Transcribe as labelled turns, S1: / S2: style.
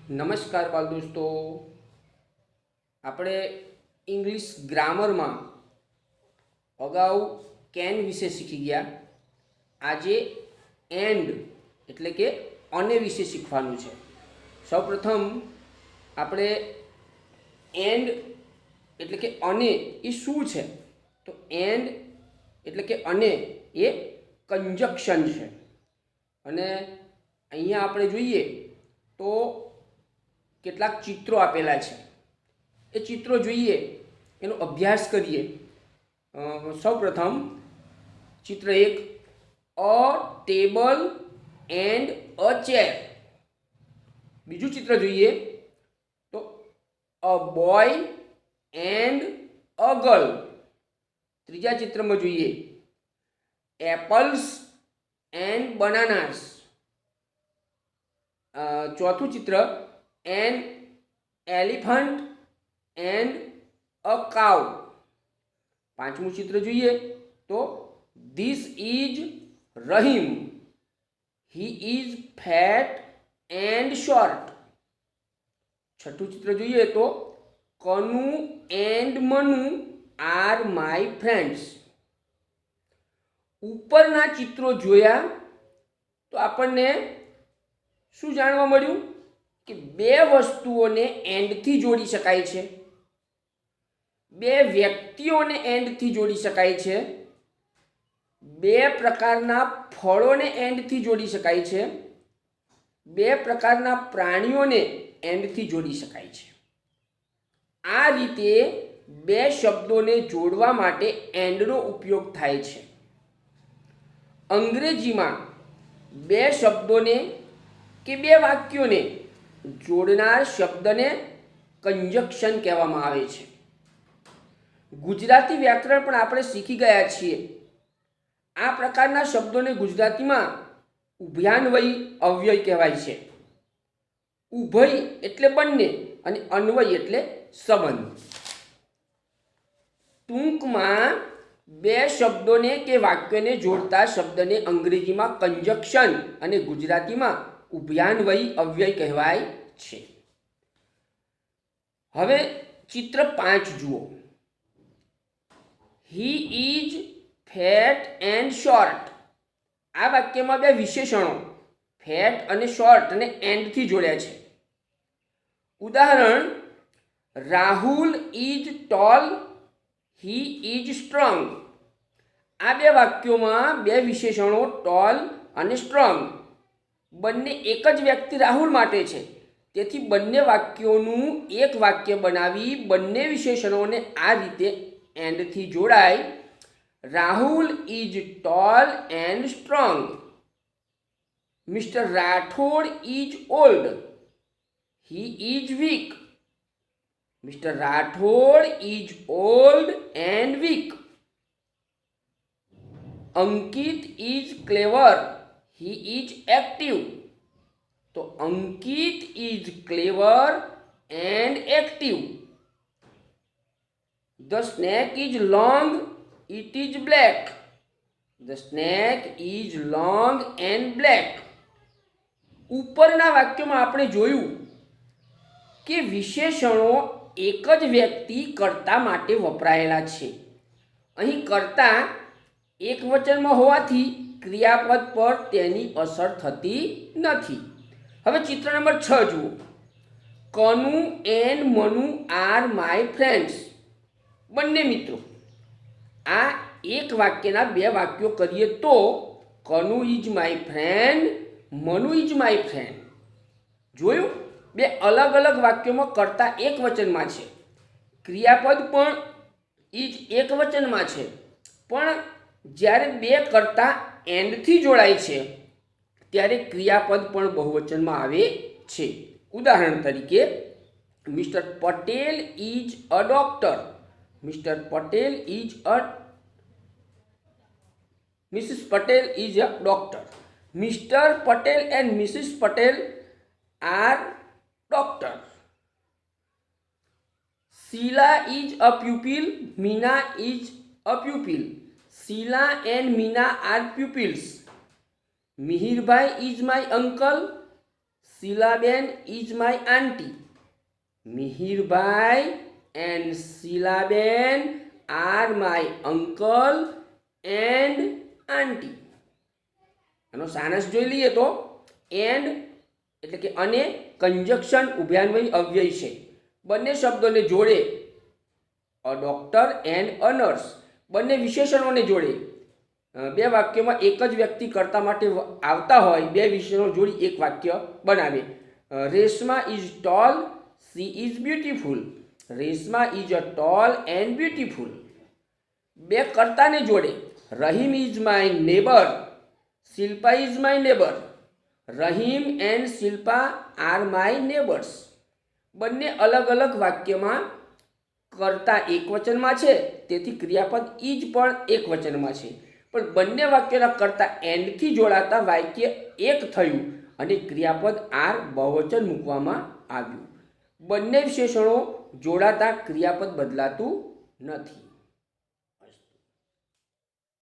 S1: નમસ્કાર બાલ દોસ્તો, આપણે ઇંગ્લિશ ગ્રામરમાં અગાઉ કેન વિશે શીખી ગયા. આજે એન્ડ એટલે કે અને વિશે શીખવાનું છે. સૌપ્રથમ આપણે એન્ડ એટલે કે અને એ શું છે? તો એન્ડ એટલે કે અને એ કંજક્શન છે. અને અહીંયા આપણે જોઈએ તો કેટલાક ચિત્રો આપેલા છે. એ ચિત્રો જોઈએ, એનો અભ્યાસ કરીએ. સૌપ્રથમ ચિત્ર 1, a table and a chair. બીજું ચિત્ર જોઈએ તો a boy and a girl. ત્રીજા ચિત્રમાં જોઈએ એપલ્સ એન્ડ બનાનાસ. ચોથું ચિત્ર એન એલિફન્ટ એન્ડ અ કાઉ. પાંચમું ચિત્ર જોઈએ તો this is Rahim, he is fat and short. છઠ્ઠું ચિત્ર જોઈએ તો Kanu and Manu are my friends. ઉપરના ચિત્રો જોયા તો આપણને શું જાણવા મળ્યું કે બે વસ્તુઓને એન્ડથી જોડી શકાય છે, બે વ્યક્તિઓને એન્ડથી જોડી શકાય છે, બે પ્રકારના ફળોને એન્ડથી જોડી શકાય છે, બે પ્રકારના પ્રાણીઓને એન્ડથી જોડી શકાય છે. આ રીતે બે શબ્દોને જોડવા માટે એન્ડનો ઉપયોગ થાય છે. અંગ્રેજીમાં બે શબ્દોને કે બે વાક્યોને જોડનાર શબ્દને કંજક્શન કહેવામાં આવે છે. ગુજરાતી વ્યાકરણ પણ આપણે શીખી ગયા છીએ. આ પ્રકારના શબ્દોને ગુજરાતીમાં ઉભયાન્વયી અવ્યય કહેવાય છે. ઉભય એટલે બંને અને અન્વય એટલે સંબંધ. ટૂંકમાં બે શબ્દોને કે વાક્યને જોડતા શબ્દને અંગ્રેજીમાં કંજક્શન અને ગુજરાતીમાં ઉભયાન્વયી અવ્યય કહેવાય છે. હવે ચિત્ર 5 જુઓ. He is fat and short. આ વાક્યમાં બે વિશેષણો ફેટ અને શોર્ટ અને એન્ડથી જોડ્યા છે. ઉદાહરણ Rahul is toll, he is strong. આ બે વાક્યોમાં બે વિશેષણો ટોલ અને સ્ટ્રોંગ બંને એક જ વ્યક્તિ રાહુલ માટે છે. તેથી બંને વાક્યોનું એક વાક્ય બનાવી બંને વિશેષણોને આ રીતે એન્ડથી જોડાય. Rahul is tall and strong. Mister Rathod is old, he is weak. Mister Rathod is old and weak. Ankit is clever, he is active. તો અંકિત is clever and active. The snake is long, it is black. The snake is long and black. ઉપરના વાક્યમાં આપણે જોયું કે વિશેષણો એક જ વ્યક્તિ કર્તા માટે વપરાયેલા છે. અહીં કર્તા એક વચનમાં હોવાથી ક્રિયાપદ પર તેની અસર થતી નથી. હવે ચિત્ર નંબર 6 જુઓ. Kanu and Manu are my friends. બંને મિત્રો. આ એક વાક્યના બે વાક્યો કરીએ તો Kanu is my friend, Manu is my friend. જોયું? બે અલગ અલગ વાક્યોમાં કર્તા એક વચનમાં છે, ક્રિયાપદ પણ ઇઝ એક વચનમાં છે, પણ જ્યારે બે કર્તા એન્ડથી જોડાય છે ત્યારે ક્રિયાપદ પણ બહુવચનમાં આવે છે. ઉદાહરણ તરીકે mister Patel is a doctor, mister Patel is a missus Patel is a doctor. Mister Patel and missus Patel are doctor. Sheela is a pupil, Meena is a pupil. Sheila and Meena are pupils. Mihirbai is my uncle. Sheelaben is my aunty. Mihirbhai and Sheelaben are my uncle and aunty. આનો સારાંશ જોઈ લઈએ તો and એટલે કે અને conjunction ઉભયાન્વયી અવ્યય છે. બંને શબ્દોને જોડે a doctor and a nurse. બંને વિશેષણોને જોડે. બે વાક્યમાં એક જ વ્યક્તિ કર્તા માટે આવતા હોય બે વિશેષણો જોડી એક વાક્ય બનાવે. Reshma is tall, she is beautiful. Reshma is a tall and beautiful. બે કર્તાને જોડે Rahim is my neighbour, Shilpa is my neighbour. Rahim and Shilpa are my neighbours. બંને અલગ અલગ વાક્યમાં કર્તા એકવચનમાં છે, તેથી ક્રિયાપદ ઇજ પણ એકવચનમાં છે. પણ બંને વાક્યના કર્તા એન્ડથી જોડાતા વાક્ય એક થયું અને ક્રિયાપદ આર બહુવચન મૂકવામાં આવ્યું. બંને વિશેષણો જોડાતા ક્રિયાપદ બદલાતું નથી.